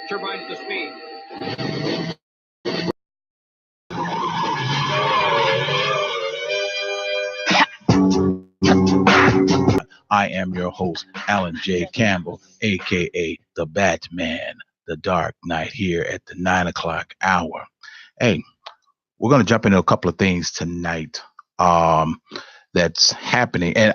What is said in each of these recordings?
Turbines to speed. I am your host, Alan J. Campbell, aka the Batman, the Dark Knight, here at the 9 o'clock hour. Hey, we're gonna jump into a couple of things tonight. Um, that's happening, and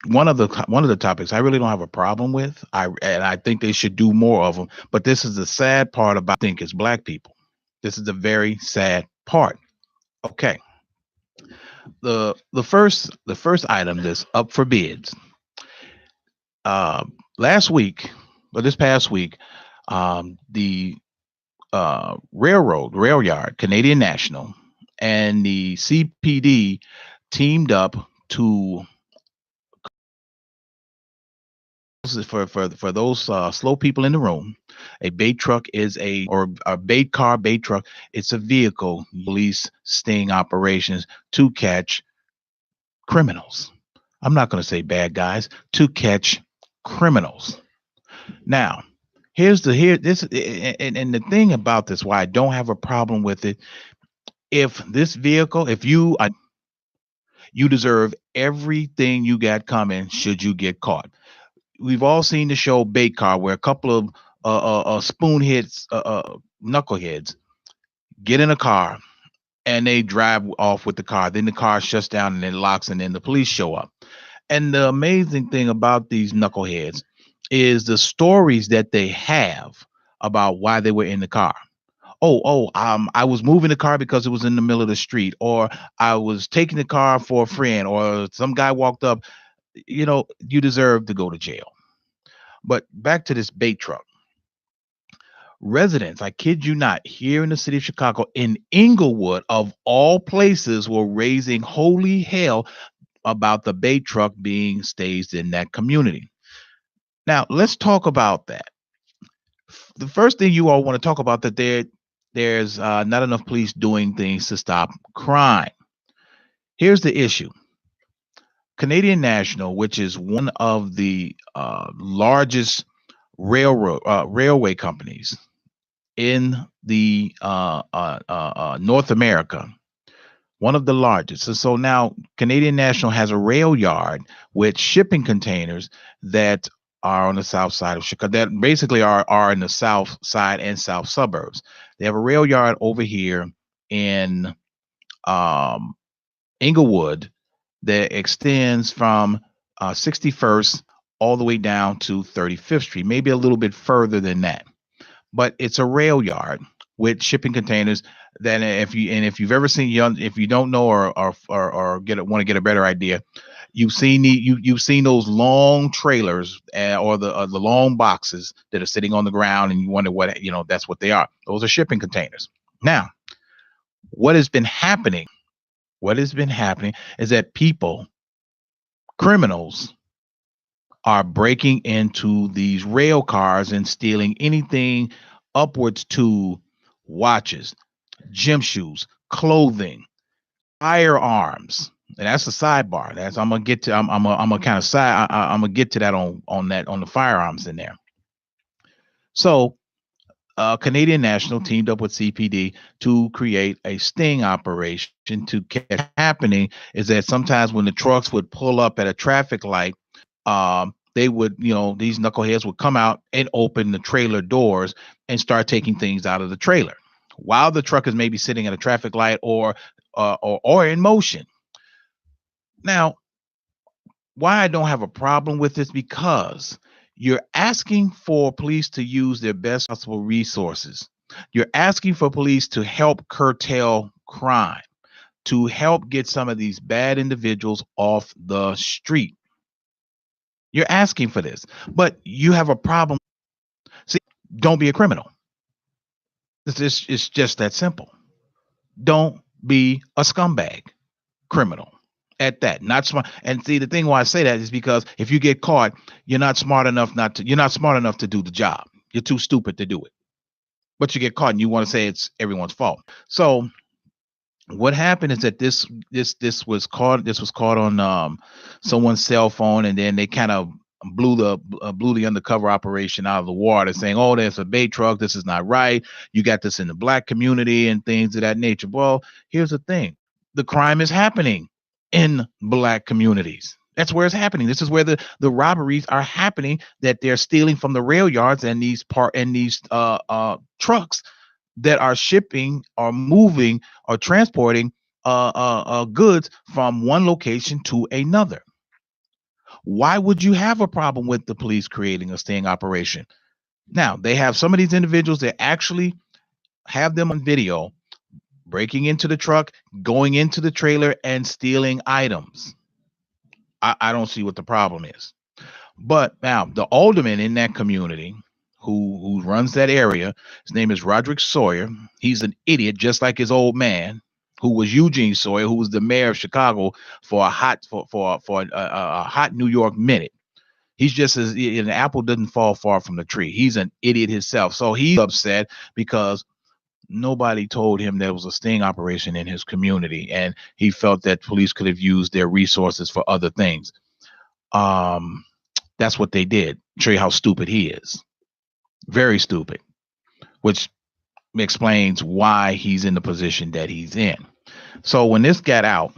one of the topics I really don't have a problem with. I think they should do more of them. But this is the sad part about I think it's black people. This is the very sad part. Okay, the first item that's up for bids. Uh, Last week, or this past week, the rail yard, Canadian National, and the CPD teamed up to for those slow people in the room. A bait truck is a bait truck. It's a vehicle police sting operations to catch criminals. I'm not going to say bad guys, to catch criminals. Now, here's the here this and the thing about this why I don't have a problem with it. If this vehicle, if you deserve everything you got coming should you get caught. We've all seen the show Bait Car where a couple of spoonheads, knuckleheads get in a car and they drive off with the car. Then the car shuts down and then locks, and then the police show up. And the amazing thing about these knuckleheads is the stories that they have about why they were in the car. I was moving the car because it was in the middle of the street, or I was taking the car for a friend, or some guy walked up. You deserve to go to jail. But back to this bait truck. Residents, I kid you not, here in the city of Chicago, in Inglewood, of all places, were raising holy hell about the bait truck being staged in that community. Now, let's talk about that. The first thing you all want to talk about that there's not enough police doing things to stop crime. Here's the issue. Canadian National, which is one of the largest railway companies in the North America, one of the largest. So now Canadian National has a rail yard with shipping containers that are on the south side of Chicago, that basically are in the south side and south suburbs. They have a rail yard over here in um, Inglewood that extends from 61st all the way down to 35th Street, maybe a little bit further than that. But it's a rail yard with shipping containers. Then if you've ever seen if you don't know or want to get a better idea, you've seen those long trailers or the long boxes that are sitting on the ground, and you wonder what that's what they are. Those are shipping containers. Now, what has been happening? What has been happening is that criminals, are breaking into these rail cars and stealing anything upwards to watches, gym shoes, clothing, firearms. And that's a sidebar. That's I'm gonna get to. I'm gonna kind of side. I'm gonna get to that on the firearms in there. So, Canadian National teamed up with CPD to create a sting operation to catch. Happening is that sometimes when the trucks would pull up at a traffic light, they would, these knuckleheads would come out and open the trailer doors and start taking things out of the trailer while the truck is maybe sitting at a traffic light or in motion. Now, why I don't have a problem with this, because you're asking for police to use their best possible resources. You're asking for police to help curtail crime, to help get some of these bad individuals off the street. You're asking for this, but you have a problem. See, don't be a criminal. It's just that simple. Don't be a scumbag criminal at that. Not smart. And see, the thing why I say that is because if you get caught, you're not smart enough to do the job. You're too stupid to do it. But you get caught and you want to say it's everyone's fault. So what happened is that this was caught on someone's cell phone, and then they kind of blew the undercover operation out of the water, saying, "Oh, there's a bait truck. This is not right. You got this in the black community and things of that nature." Well, here's the thing: the crime is happening in black communities. That's where it's happening. This is where the robberies are happening. That they're stealing from the rail yards and these trucks that are shipping or moving or transporting goods from one location to another. Why would you have a problem with the police creating a sting operation? Now, they have some of these individuals that actually have them on video breaking into the truck, going into the trailer, and stealing items. I don't see what the problem is. But now, the alderman in that community who runs that area, his name is Roderick Sawyer. He's an idiot, just like his old man, who was Eugene Sawyer, who was the mayor of Chicago for a hot New York minute. He's just as an apple doesn't fall far from the tree. He's an idiot himself. So he's upset because nobody told him there was a sting operation in his community, and he felt that police could have used their resources for other things. Um, that's what they did. Show you how stupid he is. Very stupid, which explains why he's in the position that he's in. So when this got out,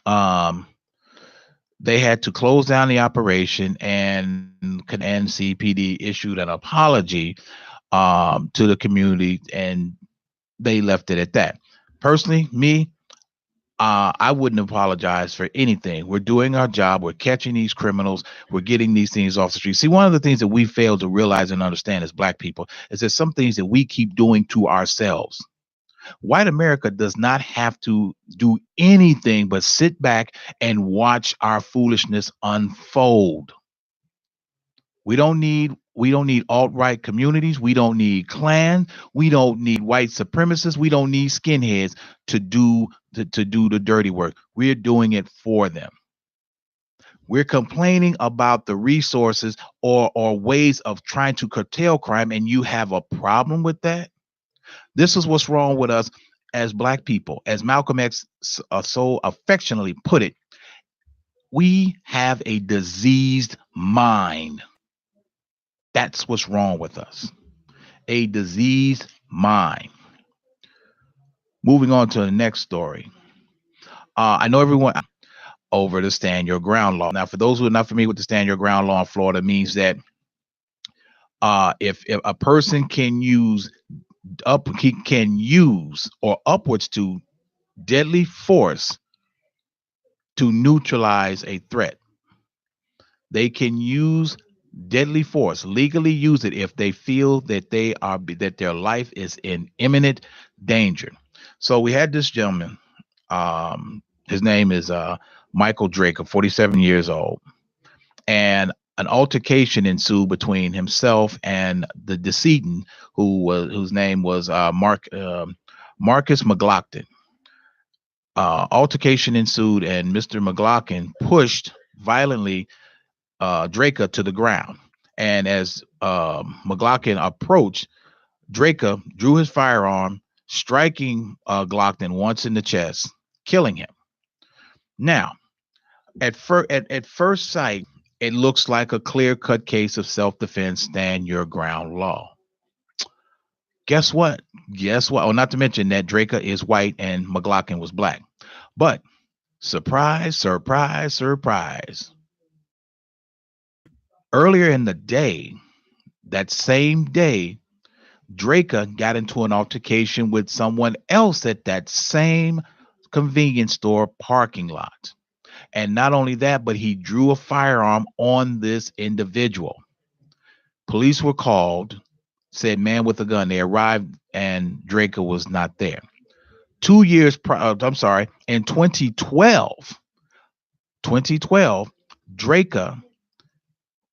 um, they had to close down the operation, and NCPD issued an apology to the community, and they left it at that. Personally, me, I wouldn't apologize for anything. We're doing our job. We're catching these criminals. We're getting these things off the street. See, one of the things that we fail to realize and understand as Black people is that some things that we keep doing to ourselves. White America does not have to do anything but sit back and watch our foolishness unfold. We don't need alt-right communities. We don't need Klan. We don't need white supremacists. We don't need skinheads to do the dirty work. We're doing it for them. We're complaining about the resources or ways of trying to curtail crime, and you have a problem with that? This is what's wrong with us as Black people. As Malcolm X so affectionately put it, we have a diseased mind. That's what's wrong with us. A diseased mind. Moving on to the next story. I know everyone over the stand your ground law. Now, for those who are not familiar with the stand your ground law in Florida, means that if a person can use or upwards to deadly force to neutralize a threat. They can use deadly force, legally use it if they feel that that their life is in imminent danger. So we had this gentleman. His name is Michael Drake, 47 years old, and an altercation ensued between himself and the decedent, whose name was Marcus McLaughlin. Altercation ensued, and Mr. McLaughlin pushed violently Draker to the ground. And as McLaughlin approached, Draker drew his firearm, striking Glockton once in the chest, killing him. Now, at first sight, it looks like a clear-cut case of self-defense, stand your ground law. Guess what? Oh, not to mention that Draker is white and McLaughlin was Black. But surprise, surprise, surprise. Earlier in the day, that same day, Draker got into an altercation with someone else at that same convenience store parking lot. And not only that, but he drew a firearm on this individual. Police were called, said man with a gun. They arrived and Draker was not there. 2 years prior, in 2012, Draker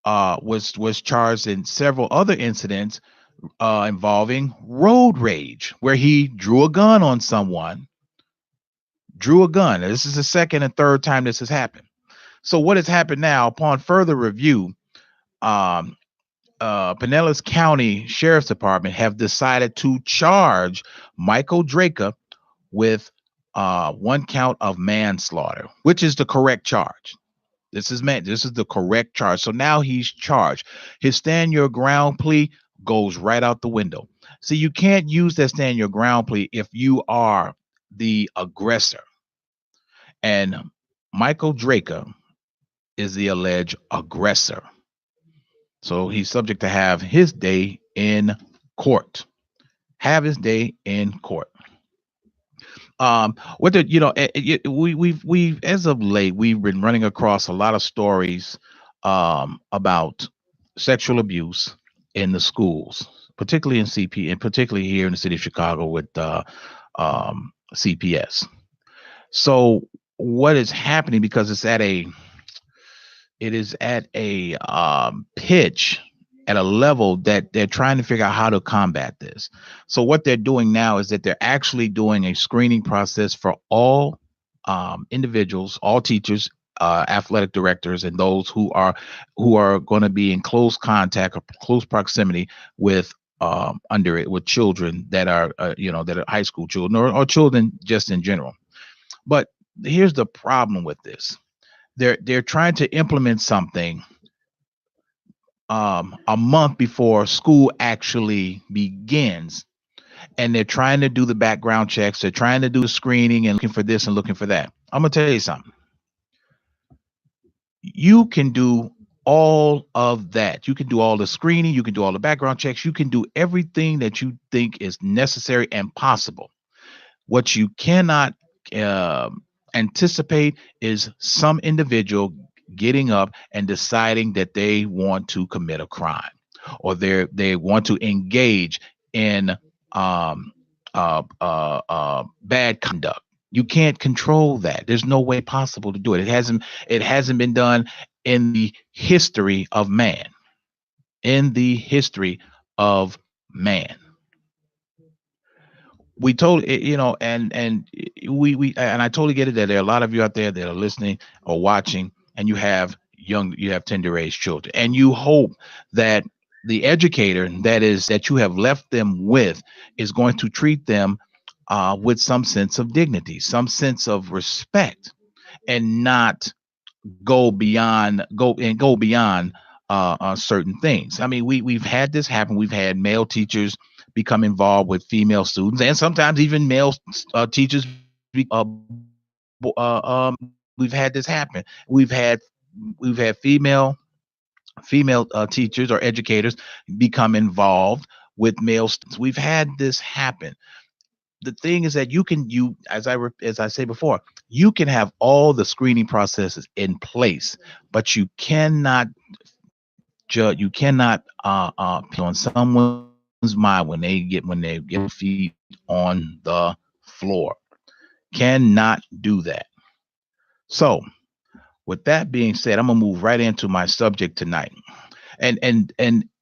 was charged in several other incidents involving road rage, where he drew a gun on someone. This is the second and third time this has happened. So what has happened now? Upon further review, Pinellas County Sheriff's Department have decided to charge Michael Draker with one count of manslaughter, which is the correct charge. This is man. This is the correct charge. So now he's charged. His stand your ground plea goes right out the window. See, you can't use that stand your ground plea if you are the aggressor. And Michael Draker is the alleged aggressor. So he's subject to have his day in court. Have his day in court. What the we've as of late we've been running across a lot of stories about sexual abuse in the schools, particularly in CP, and particularly here in the city of Chicago with CPS. So what is happening, because it is at a pitch, at a level that they're trying to figure out how to combat this. So what they're doing now is that they're actually doing a screening process for all individuals, all teachers, athletic directors, and those who are going to be in close contact or close proximity with under it with children that are that are high school children, or children just in general. But here's the problem with this: they're trying to implement something a month before school actually begins, and they're trying to do the background checks, they're trying to do the screening and looking for this and looking for that. I'm gonna tell you something. You can do all of that. You can do all the screening, you can do all the background checks, you can do everything that you think is necessary and possible. What you cannot uh, anticipate is some individual getting up and deciding that they want to commit a crime, or they want to engage in um, bad conduct. You can't control that. There's no way possible to do it. It hasn't been done in the history of man. In the history of man. We told and I totally get it that there are a lot of you out there that are listening or watching, and you have tender age children, and you hope that the educator that you have left them with is going to treat them with some sense of dignity, some sense of respect, and not go beyond certain things. I mean, we've had this happen. We've had male teachers become involved with female students, and sometimes even male teachers. We've had this happen. We've had female teachers or educators become involved with male students. We've had this happen. The thing is that as I say before, you can have all the screening processes in place, but you cannot judge. You cannot put on someone's mind when they get feet on the floor. Cannot do that. So, with that being said, I'm gonna move right into my subject tonight. And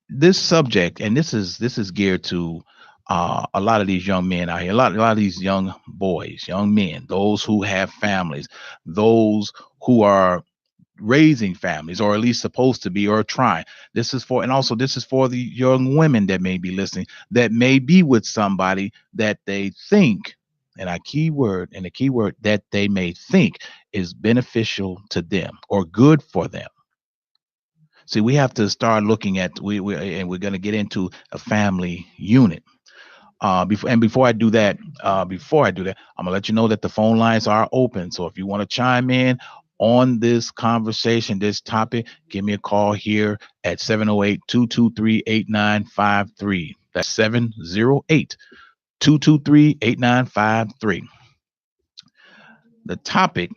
this subject, and this is geared to a lot of these young men out here, a lot of these young boys, young men, those who have families, those who are raising families, or at least supposed to be, or trying. This is for the young women that may be listening, that may be with somebody that they think, and the key word that they may think is beneficial to them or good for them. See, we have to start looking at and we're going to get into a family unit. Before I do that, I'm gonna let you know that the phone lines are open. So if you want to chime in on this conversation, this topic, give me a call here at 708-223-8953. That's 708-223-8953. The topic,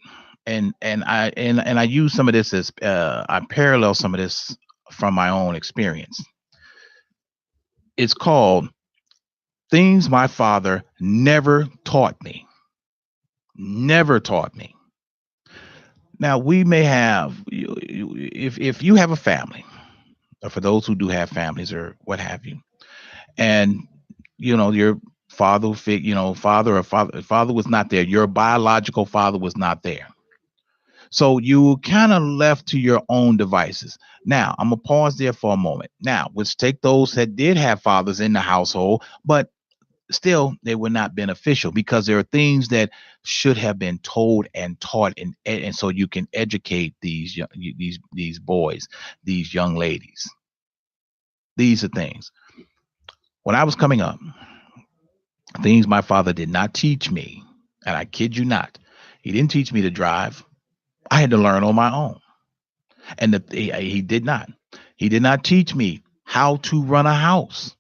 and I use some of this as I parallel some of this from my own experience. It's called things my father never taught me. Never taught me. Now, we may have, if you have a family, or for those who do have families or what have you, and your father was not there. Your biological father was not there. So you kind of left to your own devices. Now, I'm gonna pause there for a moment. Now, let's take those that did have fathers in the household, but still they were not beneficial because there are things that should have been told and taught, and so you can educate these boys, these young ladies. These are things. When I was coming up, things my father did not teach me, and I kid you not, he didn't teach me to drive. I had to learn on my own. And he did not. He did not teach me how to run a house,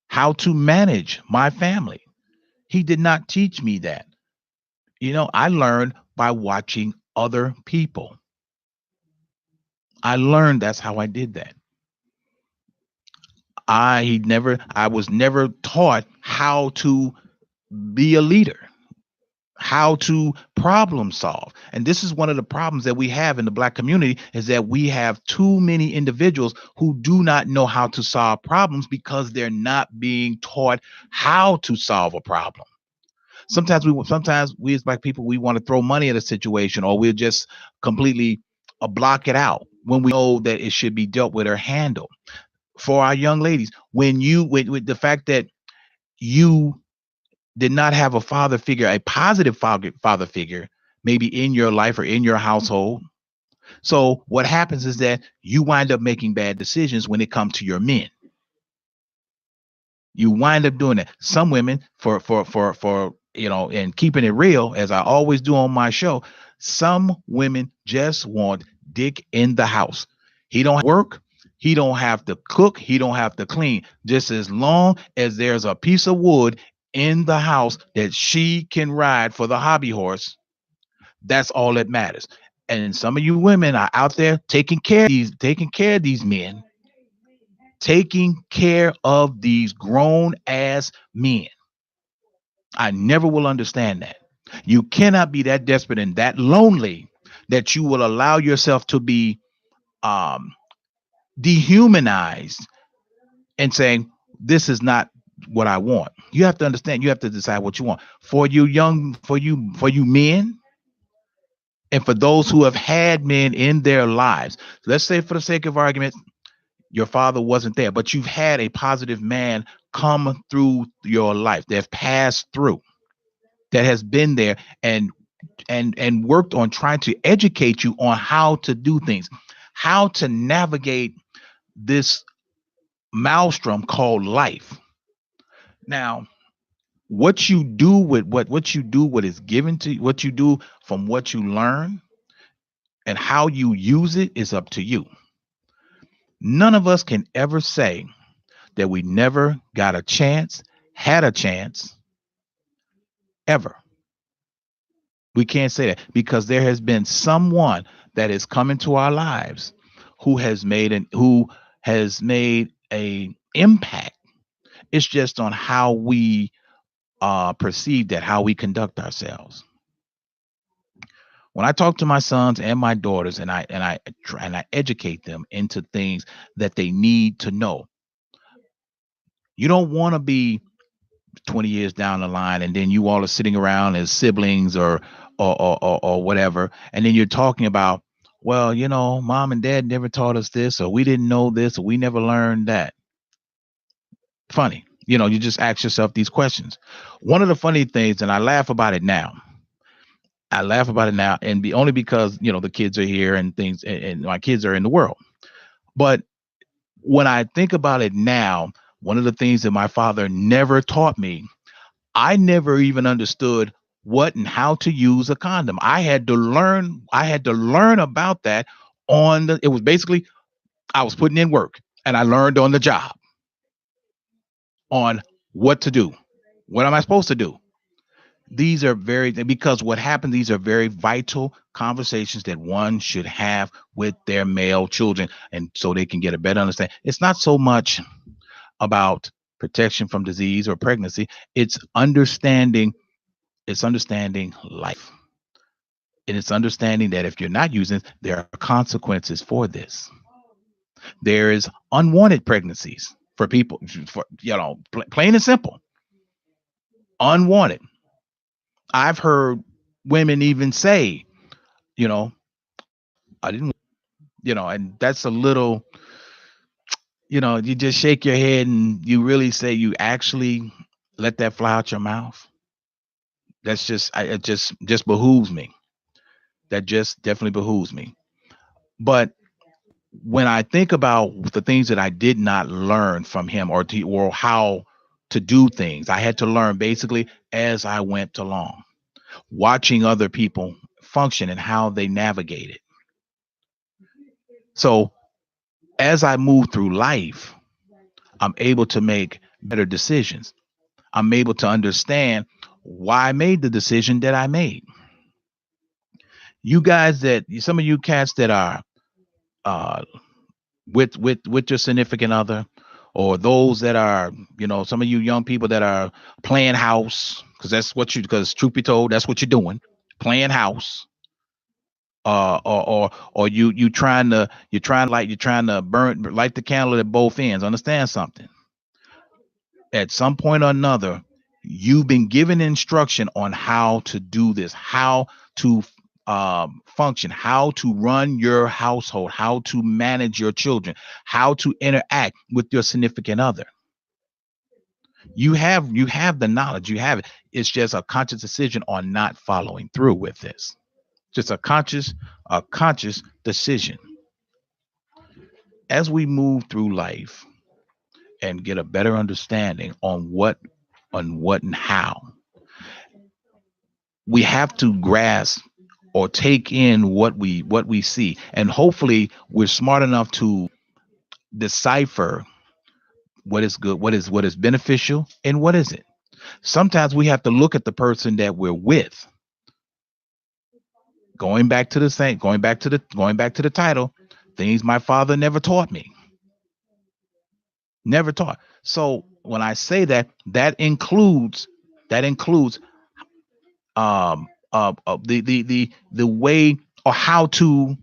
how to manage my family. He did not teach me that. I learned by watching other people. I learned that's how I did that. I was never taught how to be a leader, how to problem solve. And this is one of the problems that we have in the Black community, is that we have too many individuals who do not know how to solve problems because they're not being taught how to solve a problem. Sometimes we as Black people, we want to throw money at a situation, or we'll just completely block it out when we know that it should be dealt with or handled. For our young ladies, when you with the fact that you did not have a father figure, a positive father figure, maybe in your life or in your household. So what happens is that you wind up making bad decisions when it comes to your men. You wind up doing that. Some women, for and keeping it real, as I always do on my show, some women just want dick in the house. He don't work. He don't have to cook. He don't have to clean. Just as long as there's a piece of wood in the house that she can ride for the hobby horse, that's all that matters. And some of you women are out there taking care of these men, taking care of these grown ass men. I never will understand that. You cannot be that desperate and that lonely that you will allow yourself to be um, dehumanized and saying, this is not what I want. You have to understand, you have to decide what you want. For you men, and for those who have had men in their lives. Let's say, for the sake of argument, your father wasn't there, but you've had a positive man come through your life that have passed through, that has been there and worked on trying to educate you on how to do things, how to navigate this maelstrom called life. Now, what you do with what you do, what is given to you, what you do from what you learn, and how you use it is up to you. None of us can ever say that we never got a chance, had a chance, ever. We can't say that because there has been someone that has come into our lives who has made a impact. It's just on how we perceive that, how we conduct ourselves. When I talk to my sons and my daughters, and I educate them into things that they need to know, you don't want to be 20 years down the line and then you all are sitting around as siblings or whatever, and then you're talking about, well, mom and dad never taught us this, or we didn't know this, or we never learned that. Funny. You just ask yourself these questions. One of the funny things, and I laugh about it now and be only because the kids are here and things, and my kids are in the world. But when I think about it now, one of the things that my father never taught me, I never even understood what and how to use a condom. I had to learn about that it was basically, I was putting in work and I learned on the job on what to do. What am I supposed to do? Because what happened, these are very vital conversations that one should have with their male children, and so they can get a better understanding. It's not so much about protection from disease or pregnancy. It's understanding life. And it's understanding that if you're not using it, there are consequences for this. There is unwanted pregnancies for people, plain and simple, unwanted. I've heard women even say, you know, I didn't, and that's a little, you just shake your head and you really say you actually, let that fly out your mouth. That's just it just behooves me. That just definitely behooves me. But when I think about the things that I did not learn from him, or how to do things, I had to learn basically as I went along, watching other people function and how they navigate it. So as I move through life, I'm able to make better decisions. I'm able to understand why I made the decision that I made. You guys, that some of you cats that are uh, with your significant other, or those that are, some of you young people that are playing house, because truth be told, that's what you're doing, playing house. Or you're trying to light the candle at both ends. Understand something. At some point or another, you've been given instruction on how to do this, how to function, how to run your household, how to manage your children, how to interact with your significant other. You have the knowledge, you have it. It's just a conscious decision on not following through with this. Just a conscious decision. As we move through life and get a better understanding on what and how, we have to grasp or take in what we see, and hopefully we're smart enough to decipher what is good, what is beneficial, and what isn't. Sometimes we have to look at the person that we're with. Going back to the title, things my father never taught me. Never taught. So when I say that, that includes the way, or how to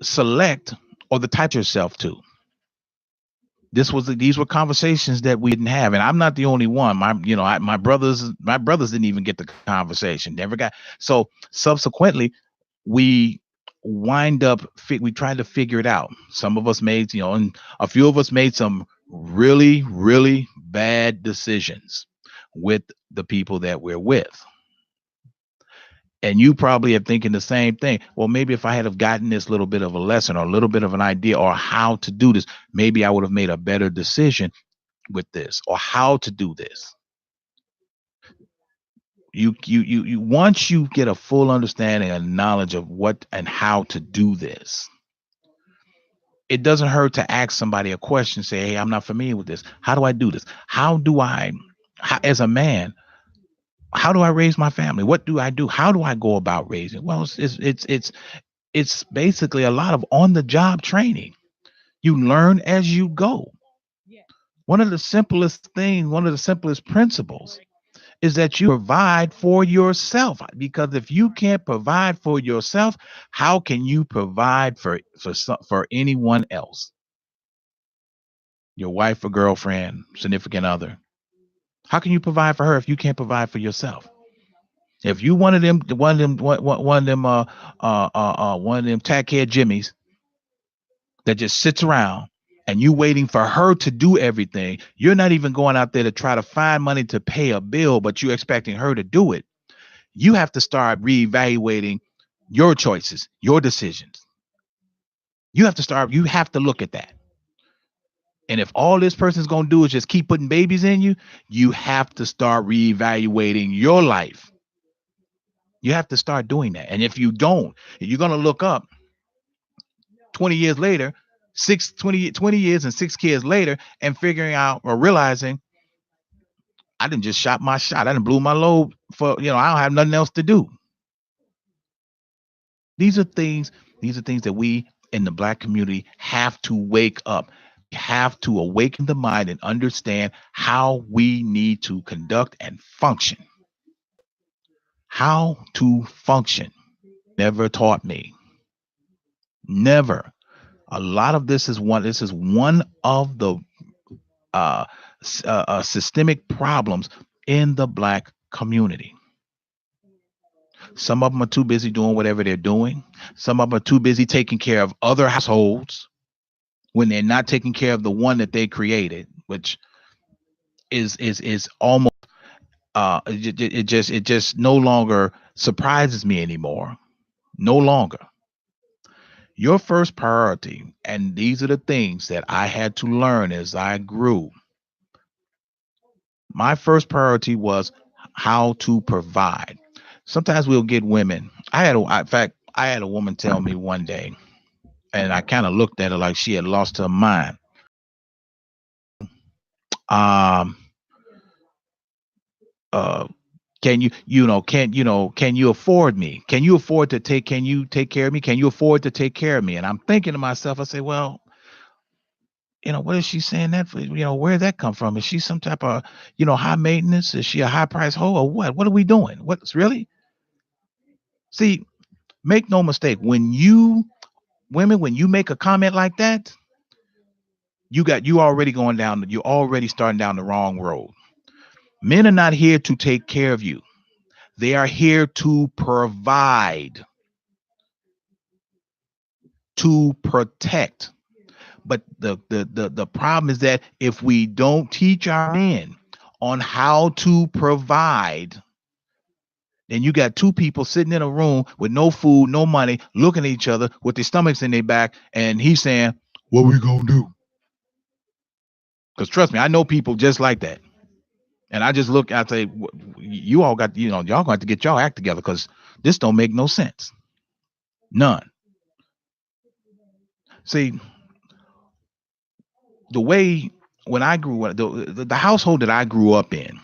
select, or the type yourself to. These were conversations that we didn't have, and I'm not the only one. My brothers didn't even get the conversation. Never got. So subsequently, we we tried to figure it out. Some of us made, and a few of us made some really, really bad decisions with the people that we're with. And you probably are thinking the same thing. Well, maybe if I had have gotten this little bit of a lesson, or a little bit of an idea, or how to do this, maybe I would have made a better decision with this, or how to do this. Once you get a full understanding and knowledge of what and how to do this, it doesn't hurt to ask somebody a question. Say, hey, I'm not familiar with this. How do I do this? As a man, how do I raise my family? What do I do? How do I go about raising? Well, it's basically a lot of on the job training. You learn as you go. One of the simplest principles is that you provide for yourself. Because if you can't provide for yourself, how can you provide for anyone else? Your wife or girlfriend, significant other. How can you provide for her if you can't provide for yourself? If you one of them tackhead jimmies that just sits around, and you waiting for her to do everything, you're not even going out there to try to find money to pay a bill, but you expecting her to do it. You have to start reevaluating your choices, your decisions. You have to look at that. And if all this person's going to do is just keep putting babies in you, you have to start reevaluating your life. You have to start doing that. And if you don't, you're going to look up 20 years later, 20 years and 6 kids later, and figuring out or realizing I didn't just shot my shot. I didn't blew my load I don't have nothing else to do. These are things, that we in the black community have to wake up. We have to awaken the mind and understand how we need to conduct and function. How to function. Never taught me. Never. A lot of this is one of the systemic problems in the black community. Some of them are too busy doing whatever they're doing. Some of them are too busy taking care of other households when they're not taking care of the one that they created, which is almost it just no longer surprises me anymore. No longer. Your first priority, and these are the things that I had to learn as I grew. My first priority was how to provide. Sometimes we'll get women. In fact, I had a woman tell me one day, and I kind of looked at her like she had lost her mind. Um, uh, can you afford me? Can you take care of me? Can you afford to take care of me? And I'm thinking to myself, I say, well, what is she saying that for? Where did that come from? Is she some type of, high maintenance? Is she a high price hoe or what? What are we doing? What's really? See, make no mistake. When you make a comment like that, you're already starting down the wrong road. Men are not here to take care of you. They are here to provide, to protect. But the problem is that if we don't teach our men on how to provide, then you got two people sitting in a room with no food, no money, looking at each other with their stomachs in their back, and he's saying, "What we gonna do?" Because trust me, I know people just like that. And I just look, I say, you all got, y'all got to get y'all act together because this don't make no sense. None. See, the way when I grew up, the household that I grew up in,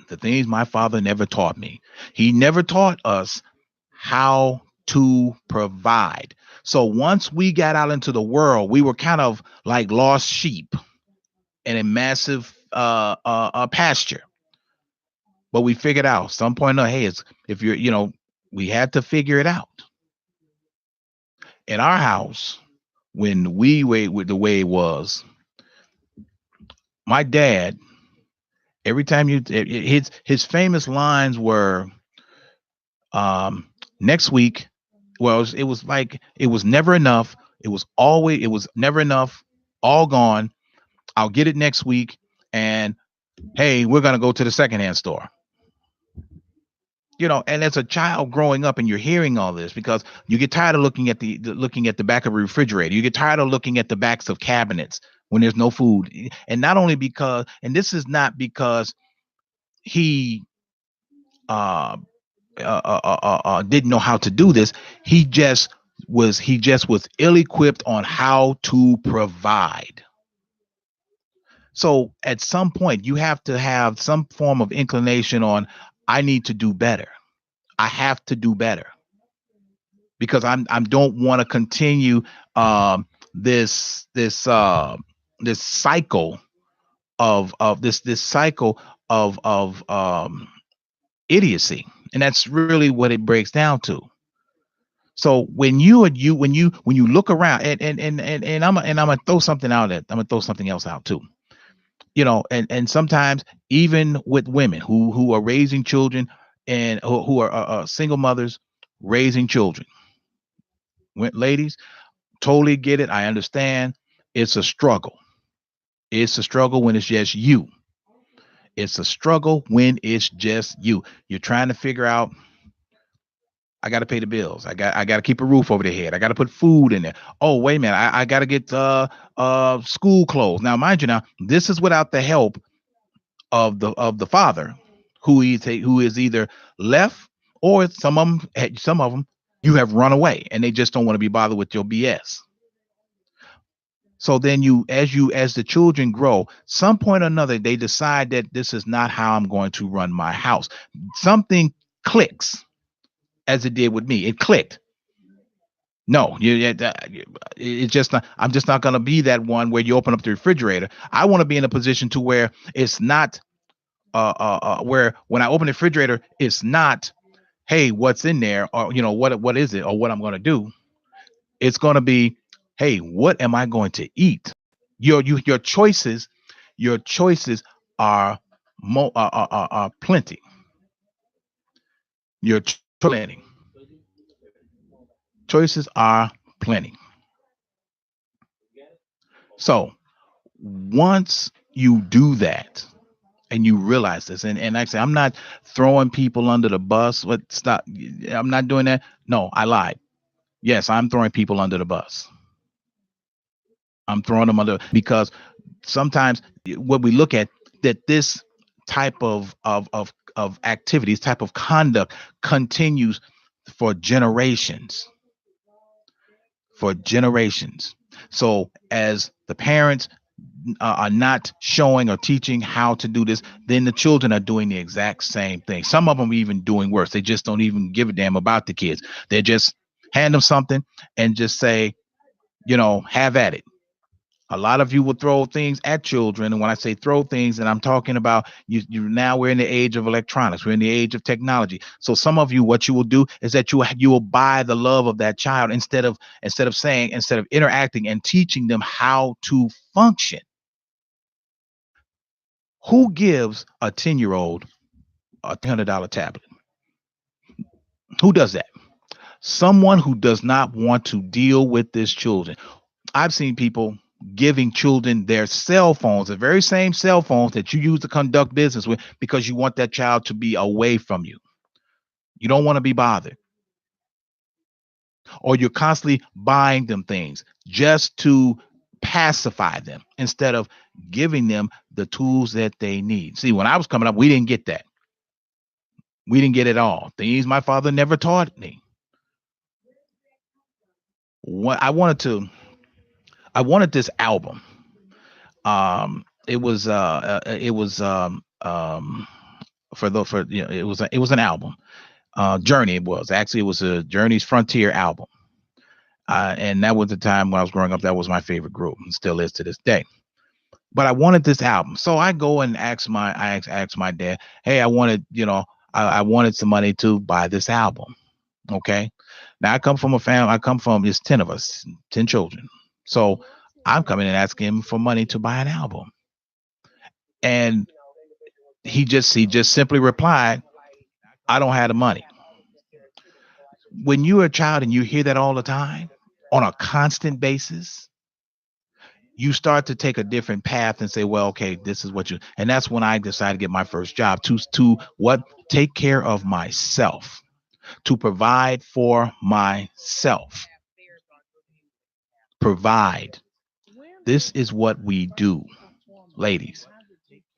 the things my father never taught me. He never taught us how to provide. So once we got out into the world, we were kind of like lost sheep in a massive pasture. But we figured out some point, hey, it's if you're, we had to figure it out. In our house, when we were with the way it was, my dad, every time his famous lines were, next week, well, it was like it was never enough. It was never enough, all gone. I'll get it next week. And hey, we're gonna go to the secondhand store. And as a child growing up and you're hearing all this because you get tired of looking at the back of a refrigerator. You get tired of looking at the backs of cabinets when there's no food. And not only because, and this is not because he uh, didn't know how to do this. He just was ill equipped on how to provide. So at some point you have to have some form of inclination on, I need to do better. I have to do better because I don't want to continue this cycle of this cycle of idiocy, and that's really what it breaks down to. So when you look around, and I'm gonna throw something out I'm gonna throw something else out too. And sometimes even with women who are raising children and who are single mothers raising children, ladies, totally get it. I understand. It's a struggle. It's a struggle when it's just you. It's a struggle when it's just you. You're trying to figure out, I got to pay the bills. I got to keep a roof over their head. I got to put food in there. Oh, wait a minute. I got to get school clothes. Now, mind you, now this is without the help of the father, who is either left, or some of them you have run away and they just don't want to be bothered with your BS. So then as the children grow, some point or another, they decide that this is not how I'm going to run my house. Something clicks, as it did with me. It clicked. No, it's just not. I'm just not going to be that one where you open up the refrigerator. I want to be in a position to where it's not, where when I open the refrigerator, it's not, hey, what's in there, or what is it, or what I'm going to do. It's going to be, hey, what am I going to eat? Your choices are are plenty. Your plenty choices are plenty. So once you do that and you realize this, and actually, I'm not throwing people under the bus. What stop? I'm not doing that. No, I lied. Yes, I'm throwing people under the bus. I'm throwing them under because sometimes what we look at that this type of activities, type of conduct continues for generations, for generations. So as the parents are not showing or teaching how to do this, then the children are doing the exact same thing. Some of them are even doing worse. They just don't even give a damn about the kids. They just hand them something and just say, have at it. A lot of you will throw things at children, and when I say throw things, and I'm talking about now we're in the age of electronics, we're in the age of technology. So some of you, what you will do is that you will buy the love of that child instead of interacting and teaching them how to function. Who gives a 10-year-old a $300 tablet? Who does that? Someone who does not want to deal with this children. I've seen people giving children their cell phones, the very same cell phones that you use to conduct business with, because you want that child to be away from you. You don't want to be bothered. Or you're constantly buying them things just to pacify them instead of giving them the tools that they need. See, when I was coming up, we didn't get that. We didn't get it all. Things my father never taught me. What I wanted this album. It was it was an album. Journey. It was a Journey's Frontier album. And that was the time when I was growing up. That was my favorite group, and still is to this day. But I wanted this album, so I go and ask my dad, "Hey, I wanted some money to buy this album." Okay. Now I come from a family. There's 10 of us, 10 children. So I'm coming and asking him for money to buy an album, and he just simply replied, "I don't have the money." When you're a child and you hear that all the time on a constant basis, you start to take a different path and say, well, okay, this is what and that's when I decided to get my first job to what? Take care of myself, to provide for myself. Provide. This is what we do, ladies.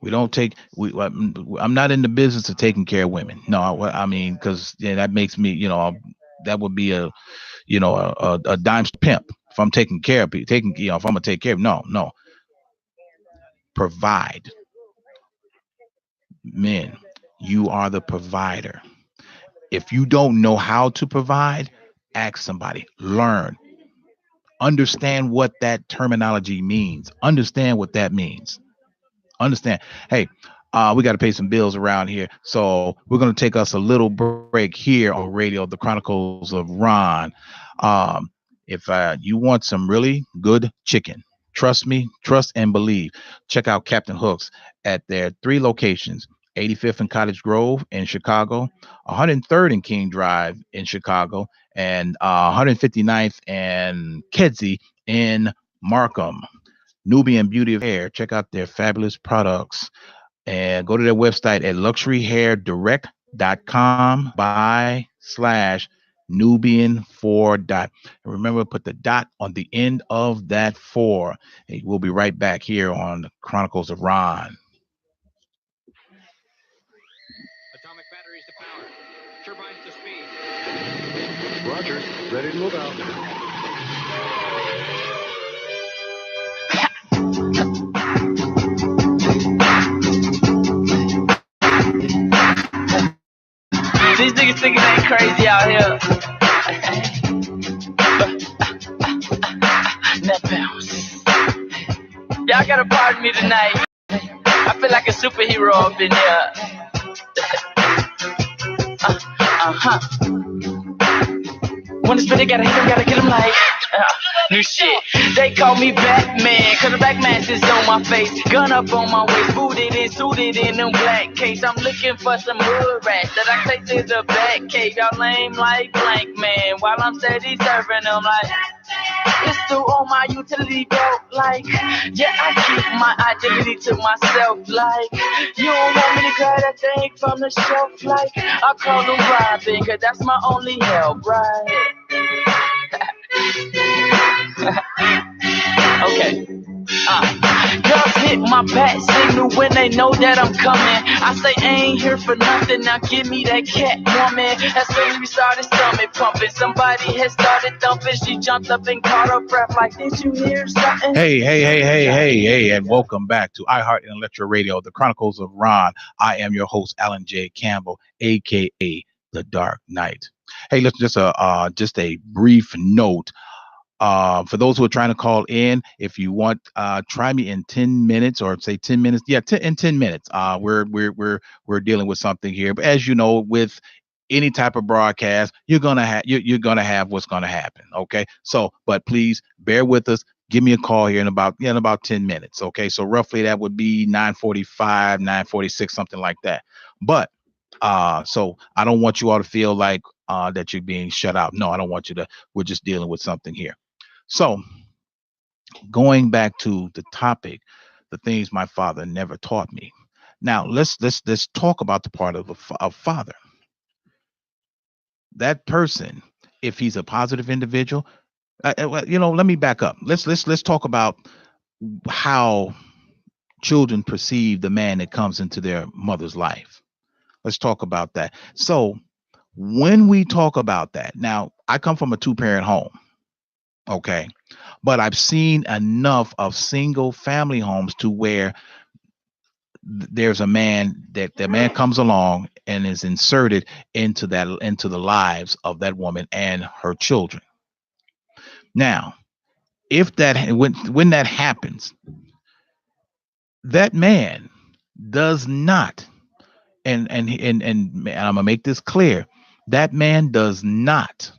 We don't take. I'm not in the business of taking care of women. No, I mean, because that makes me, that would be a dime pimp. If I'm taking care of people, if I'm gonna take care of, no, provide. Men, you are the provider. If you don't know how to provide, ask somebody. Learn. Understand what that terminology means. Understand what that means. Understand. Hey, we got to pay some bills around here, so we're going to take us a little break here on radio, the Chronicles of Rohn. If you want some really good chicken, trust me, trust and believe, check out Captain Hook's at their 3 locations: 85th and Cottage Grove in Chicago, 103rd and King Drive in Chicago, and 159th and Kedzie in Markham. Nubian Beauty of Hair. Check out their fabulous products and go to their website at luxuryhairdirect.com/Nubian4 . And remember, put the dot on the end of that 4. Hey, we'll be right back here on the Chronicles of Rohn. Atomic batteries to power. Turbines to speed. Roger. Ready to move out. These niggas thinking they crazy out here. Net bounce. Y'all gotta pardon me tonight. I feel like a superhero up in here. When the spirit gotta hit him, gotta get him like new shit. They call me Batman, cause the black mask is on my face. Gun up on my waist, booted and suited in them black case. I'm looking for some hood rats that I take to the back cave. Y'all lame like blank man, while I'm steady serving them like Pistol on my utility belt, like, yeah, I keep my identity to myself, like, you don't want me to grab that thing from the shelf, like, I call them Robin, cause that's my only help, right? Okay. Girls hit my bat signal when they know that I'm coming. I say I ain't here for nothing, now give me that cat woman. As soon as we started stomach pumping, somebody had started thumping. She jumped up and caught her breath like, did you hear something? Hey, and welcome back to iHeart Intellectual Radio, the Chronicles of Rohn. I am your host, Alan J. Campbell, aka The Dark Knight. Hey, let's just a brief note. For those who are trying to call in, if you want, try me in 10 minutes or say 10 minutes. Yeah, in 10 minutes. We're dealing with something here. But as you know, with any type of broadcast, you're gonna have what's gonna happen. Okay. So, but please bear with us. Give me a call here in about 10 minutes. Okay. So roughly that would be 9:45, 9:46, something like that. But so I don't want you all to feel like that you're being shut out. No, I don't want you to. We're just dealing with something here. So, going back to the topic, the things my father never taught me. Now, let's talk about the part of a father. That person, if he's a positive individual, let me back up. Let's talk about how children perceive the man that comes into their mother's life. Let's talk about that. So, when we talk about that, now I come from a two-parent home. Okay. But I've seen enough of single family homes to where there's a man that the man comes along and is inserted into the lives of that woman and her children. Now, if that when that happens, that man does not, and I'm gonna make this clear, that man does not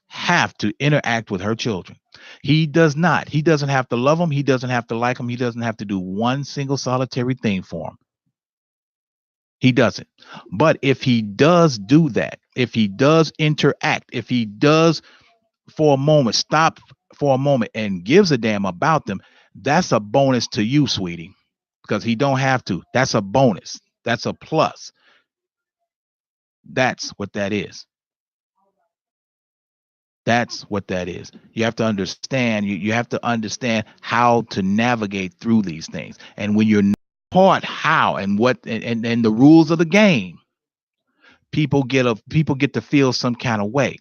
have to interact with her children. He does not. He doesn't have to love them. He doesn't have to like them. He doesn't have to do one single solitary thing for them. He doesn't. But if he does do that, if he does interact, if he does for a moment, stop for a moment and gives a damn about them, that's a bonus to you, sweetie, because he don't have to. That's a bonus. That's a plus. That's what that is. That's what that is. You have to understand. You have to understand how to navigate through these things. And when you're taught how and what and the rules of the game, people get to feel some kind of way.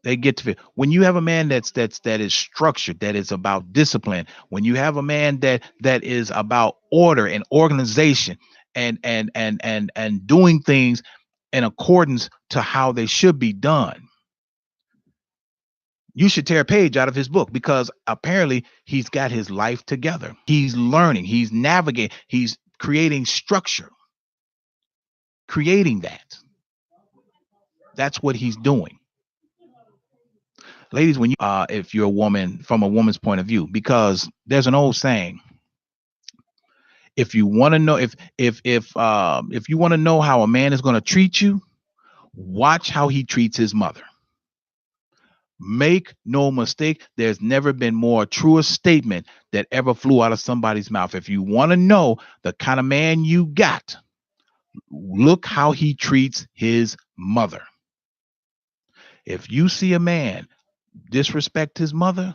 They get to feel when you have a man that is structured, that is about discipline. When you have a man that is about order and organization and doing things in accordance to how they should be done. You should tear a page out of his book because apparently he's got his life together. He's learning, he's navigating, he's creating structure, creating that. That's what he's doing. Ladies, when you if you're a woman, from a woman's point of view, because there's an old saying, if you want to know if you want to know how a man is going to treat you, watch how he treats his mother. Make no mistake, there's never been more truest statement that ever flew out of somebody's mouth. If you want to know the kind of man you got, look how he treats his mother. If you see a man disrespect his mother,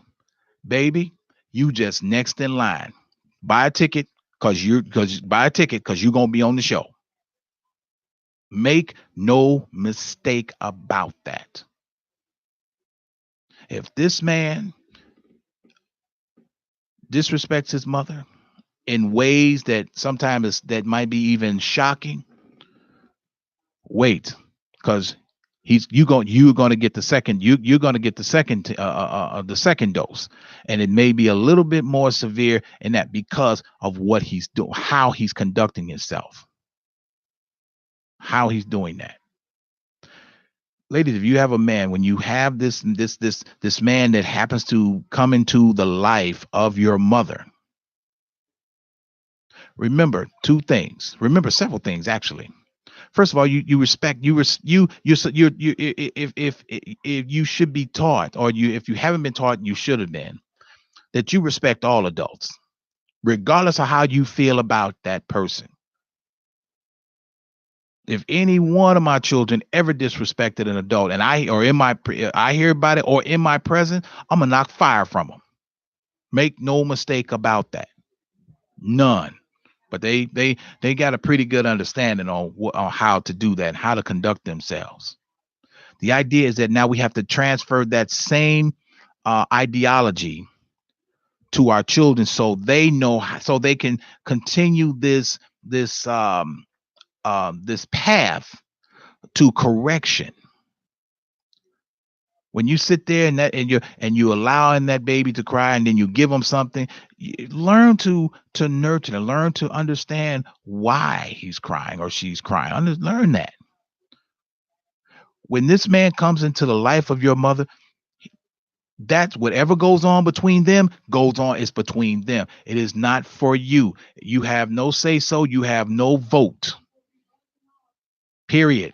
baby, you just next in line. Buy a ticket because you're going to be on the show. Make no mistake about that. If this man disrespects his mother in ways that sometimes that might be even shocking, wait, because you're going to get the second the second dose, and it may be a little bit more severe in that because of what he's doing, how he's conducting himself, how he's doing that. Ladies, if you have a man, when you have this man that happens to come into the life of your mother, remember two things. Remember several things, actually. first of all, you respect you if you should be taught, or if you haven't been taught, you should have been, that you respect all adults, regardless of how you feel about that person. If any one of my children ever disrespected an adult, and I hear about it, or in my presence, I'm gonna knock fire from them. Make no mistake about that. None. But they got a pretty good understanding on how to do that, and how to conduct themselves. The idea is that now we have to transfer that same ideology to our children, so they know, so they can continue this path to correction. When you sit there and you allowing that baby to cry, and then you give them something, learn to nurture and learn to understand why he's crying or she's crying. Learn that. When this man comes into the life of your mother, that's whatever goes on between them goes on. It's between them. It is not for you. You have no say so. You have no vote. Period.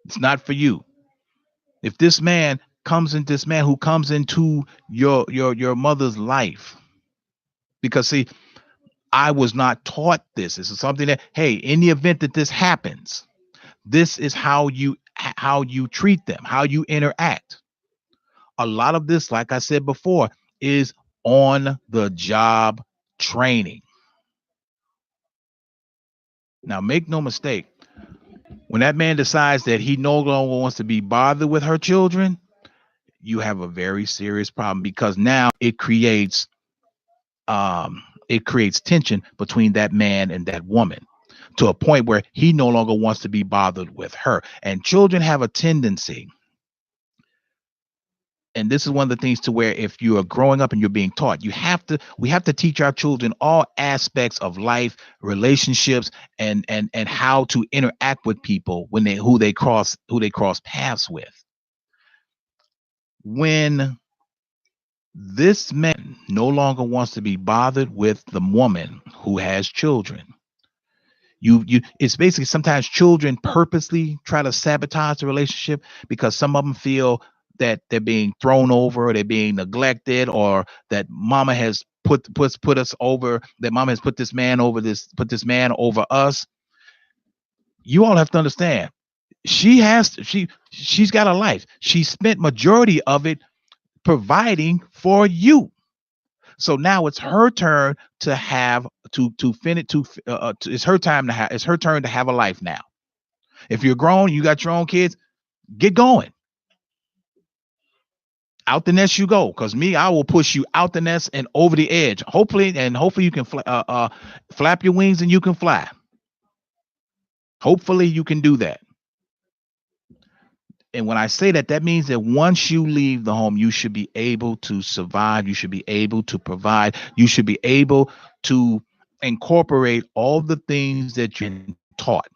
It's not for you. If this man who comes into your mother's life, because see, I was not taught this. This is something that, hey, in the event that this happens, this is how you treat them, how you interact. A lot of this, like I said before, is on the job training. Now, make no mistake, when that man decides that he no longer wants to be bothered with her children, you have a very serious problem, because now it creates tension between that man and that woman, to a point where he no longer wants to be bothered with her. And children have a tendency, and this is one of the things, to where if you are growing up and you're being taught, we have to teach our children all aspects of life, relationships, and how to interact with people who they cross paths with. When this man no longer wants to be bothered with the woman who has children, it's basically, sometimes children purposely try to sabotage the relationship, because some of them feel that they're being thrown over, or they're being neglected, or that mama has put us over, that mama has put this man over us. You all have to understand, she's got a life. She spent majority of it providing for you. So now it's her turn to have to finish it's her turn to have a life now. If you're grown, you got your own kids, get going. Out the nest you go, because I will push you out the nest and over the edge. Hopefully you can flap your wings and you can fly. Hopefully you can do that. And when I say that, that means that once you leave the home, you should be able to survive. You should be able to provide. You should be able to incorporate all the things that you're taught.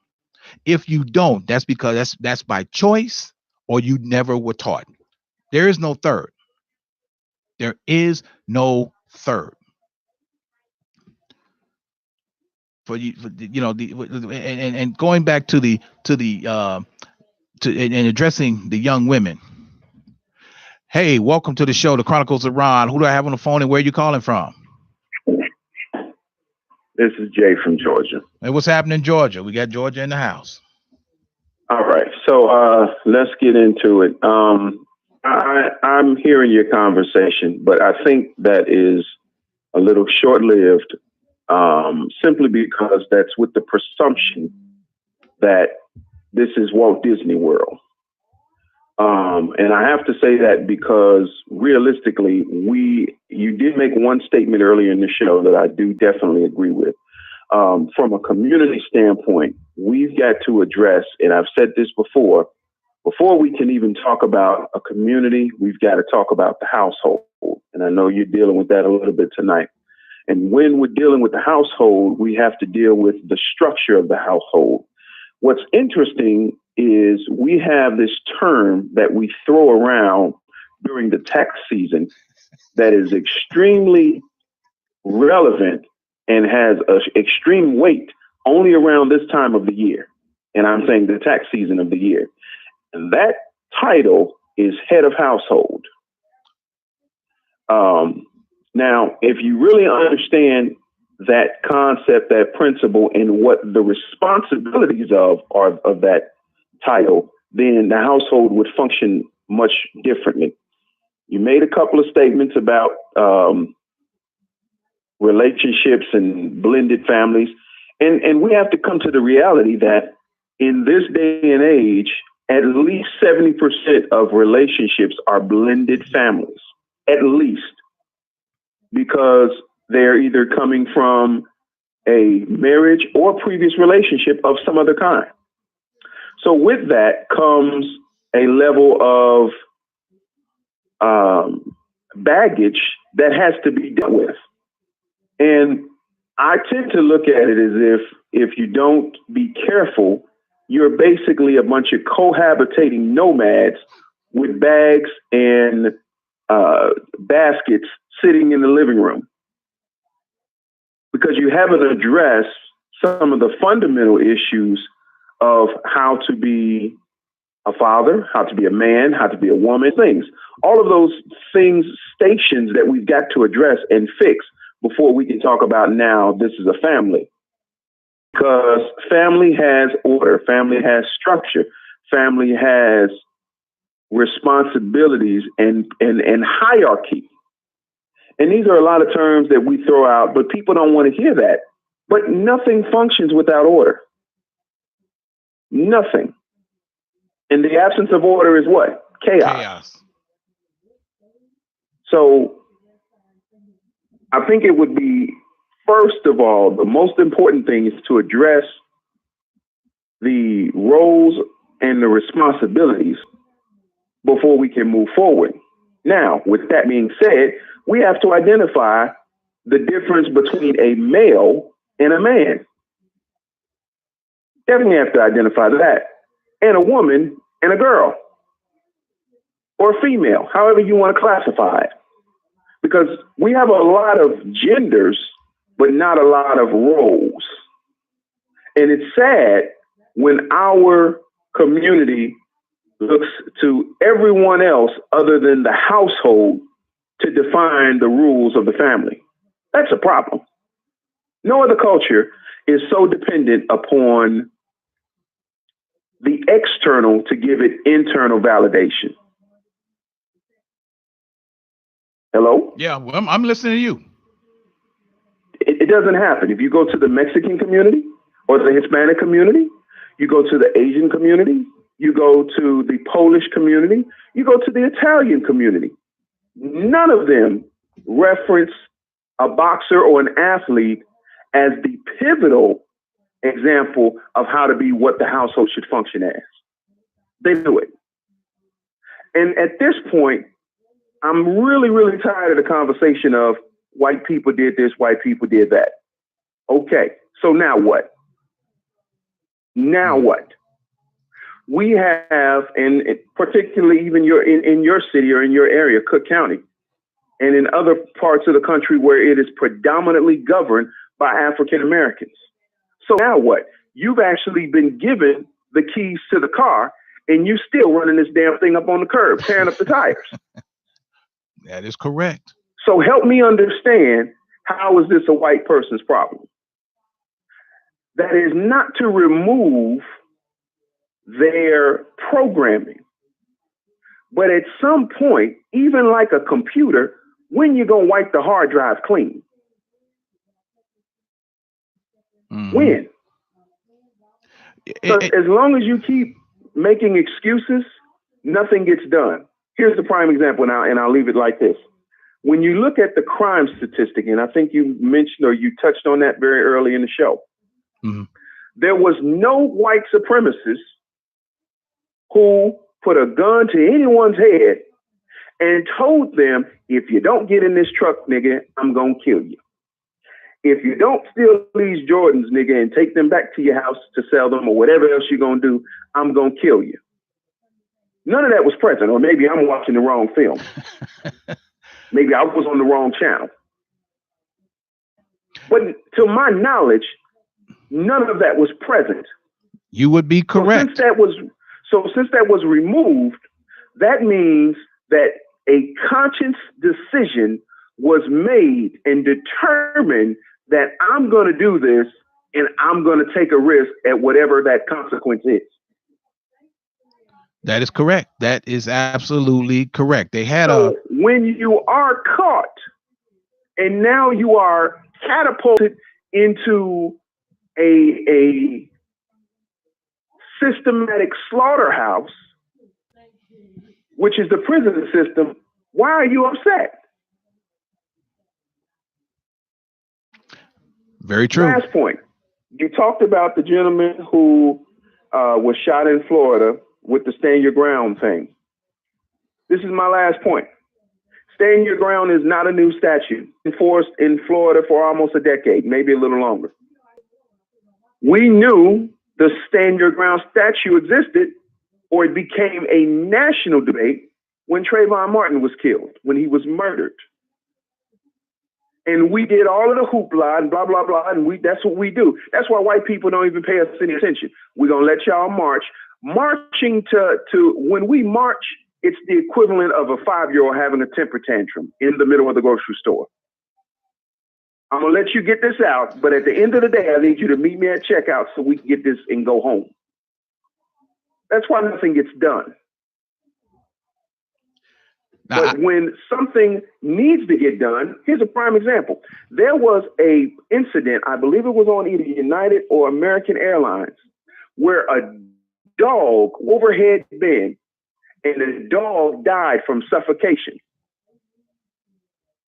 If you don't, that's because that's by choice, or you never were taught. There is no third. There is no third. And going back to addressing the young women. Hey, welcome to the show, the Chronicles of Rohn. Who do I have on the phone, and where are you calling from? This is Jay from Georgia. Hey, what's happening in Georgia? We got Georgia in the house. All right, so let's get into it. I'm hearing your conversation, but I think that is a little short-lived, simply because that's with the presumption that this is Walt Disney World. And I have to say that because realistically, you did make one statement earlier in the show that I do definitely agree with. From a community standpoint, we've got to address, and I've said this before we can even talk about a community, we've got to talk about the household. And I know you're dealing with that a little bit tonight. And when we're dealing with the household, we have to deal with the structure of the household. What's interesting is we have this term that we throw around during the tax season that is extremely relevant and has an extreme weight only around this time of the year. And I'm saying the tax season of the year. And that title is head of household. Now, if you really understand that concept, that principle, and what the responsibilities are of that title, then the household would function much differently. You made a couple of statements about relationships and blended families. And we have to come to the reality that in this day and age, at least 70% of relationships are blended families, at least, because they're either coming from a marriage or previous relationship of some other kind. So with that comes a level of baggage that has to be dealt with. And I tend to look at it as if you don't be careful, you're basically a bunch of cohabitating nomads with bags and baskets sitting in the living room, because you haven't addressed some of the fundamental issues of how to be a father, how to be a man, how to be a woman, things. All of those things, stations that we've got to address and fix before we can talk about now this is a family. Because family has order, family has structure, family has responsibilities and hierarchy. And these are a lot of terms that we throw out, but people don't want to hear that. But nothing functions without order. Nothing. And the absence of order is what? Chaos. So I think it would be, first of all, the most important thing is to address the roles and the responsibilities before we can move forward. Now, with that being said, we have to identify the difference between a male and a man. Definitely have to identify that. And a woman and a girl. Or female, however you want to classify it. Because we have a lot of genders, but not a lot of roles. And it's sad when our community looks to everyone else other than the household to define the rules of the family. That's a problem. No other culture is so dependent upon the external to give it internal validation. Hello? Yeah, well, I'm listening to you. It doesn't happen. If you go to the Mexican community or the Hispanic community, you go to the Asian community, you go to the Polish community, you go to the Italian community. None of them reference a boxer or an athlete as the pivotal example of how to be what the household should function as. They do it. And at this point, I'm really, really tired of the conversation of white people did this, white people did that. Okay, so now what? Now what? We have, and particularly even in your city or in your area, Cook County, and in other parts of the country where it is predominantly governed by African Americans. So now what? You've actually been given the keys to the car, and you still running this damn thing up on the curb, tearing up the tires. That is correct. So help me understand, how is this a white person's problem? That is not to remove their programming. But at some point, even like a computer, when you gonna wipe the hard drive clean? Mm-hmm. When? So as long as you keep making excuses, nothing gets done. Here's the prime example now, and I'll leave it like this. When you look at the crime statistic, and I think you mentioned or you touched on that very early in the show, mm-hmm. There was no white supremacist who put a gun to anyone's head and told them, if you don't get in this truck, nigga, I'm going to kill you. If you don't steal these Jordans, nigga, and take them back to your house to sell them or whatever else you're going to do, I'm going to kill you. None of that was present, or maybe I'm watching the wrong film. Maybe I was on the wrong channel. But to my knowledge, none of that was present You would be correct. Since that was removed, that means that a conscious decision was made and determined that I'm going to do this and I'm going to take a risk at whatever that consequence is. That is correct. That is absolutely correct. They had when you are caught and now you are catapulted into a systematic slaughterhouse, which is the prison system, why are you upset? Very true. Last point. You talked about the gentleman who was shot in Florida with the stand your ground thing. This is my last point. Stand your ground is not a new statute enforced in Florida for almost a decade, maybe a little longer. We knew the stand your ground statute existed, or it became a national debate when Trayvon Martin was killed, when he was murdered. And we did all of the hoopla and blah, blah, blah. And that's what we do. That's why white people don't even pay us any attention. We're going to let y'all march. Marching to when we march, it's the equivalent of a 5-year-old having a temper tantrum in the middle of the grocery store. I'm going to let you get this out, but at the end of the day, I need you to meet me at checkout so we can get this and go home. That's why nothing gets done. Now, but when something needs to get done, here's a prime example. There was a incident, I believe it was on either United or American Airlines, where a dog overhead bin, and the dog died from suffocation.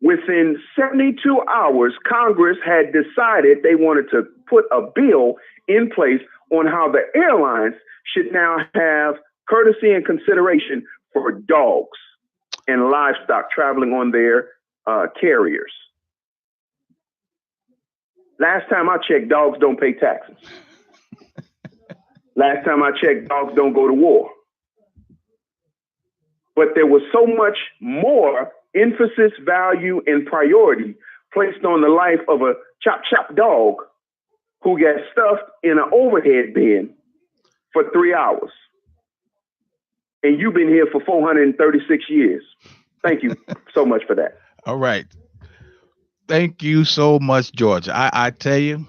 Within 72 hours, Congress had decided they wanted to put a bill in place on how the airlines should now have courtesy and consideration for dogs and livestock traveling on their carriers. Last time I checked, dogs don't pay taxes. Last time I checked, dogs don't go to war. But there was so much more emphasis, value, and priority placed on the life of a chop dog who got stuffed in an overhead bin for 3 hours. And you've been here for 436 years. Thank you so much for that. All right. Thank you so much, George. I tell you,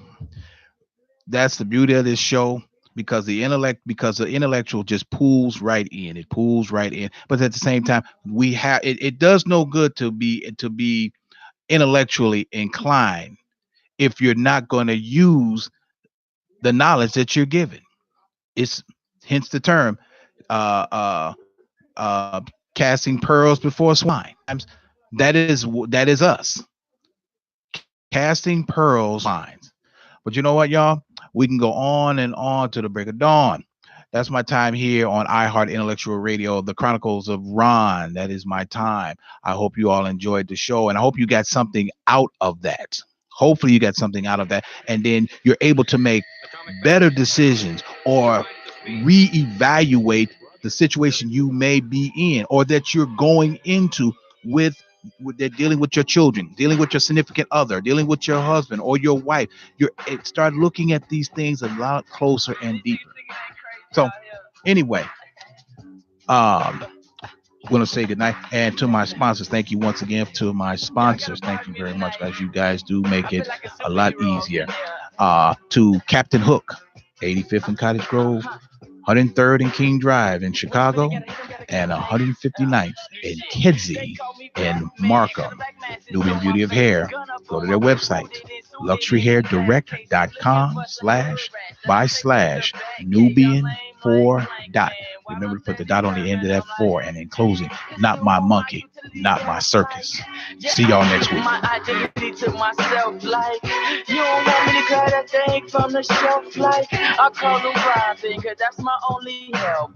that's the beauty of this show, because the intellectual just pulls right in. It pulls right in. But at the same time, it does no good to be intellectually inclined if you're not going to use the knowledge that you're given. It's hence the term casting pearls before swine. That is us casting pearls swines. But you know what, y'all? We can go on and on to the break of dawn. That's my time here on iHeart Intellectual Radio, the Chronicles of Rohn. That is my time. I hope you all enjoyed the show, and I hope you got something out of that. Hopefully you got something out of that, and then you're able to make better decisions or reevaluate the situation you may be in or that you're going into with dealing with your children, dealing with your significant other, dealing with your husband or your wife. Start looking at these things a lot closer and deeper. So anyway, I'm going to say goodnight. And to my sponsors, thank you once again to my sponsors. Thank you very much, guys. You guys do make it a lot easier. To Captain Hook, 85th and Cottage Grove, 103rd and King Drive in Chicago, and 159th in Kedzie in Markham. Nubian Beauty of Hair. Go to their website, luxuryhairdirect.com/Nubian4 . Remember to put the dot on the end of that 4. And in closing, not my monkey, not my circus. See y'all next week. My identity to myself, like, you don't want me to grab that thing from the shelf, like, I call them Robin, cause that's my only help.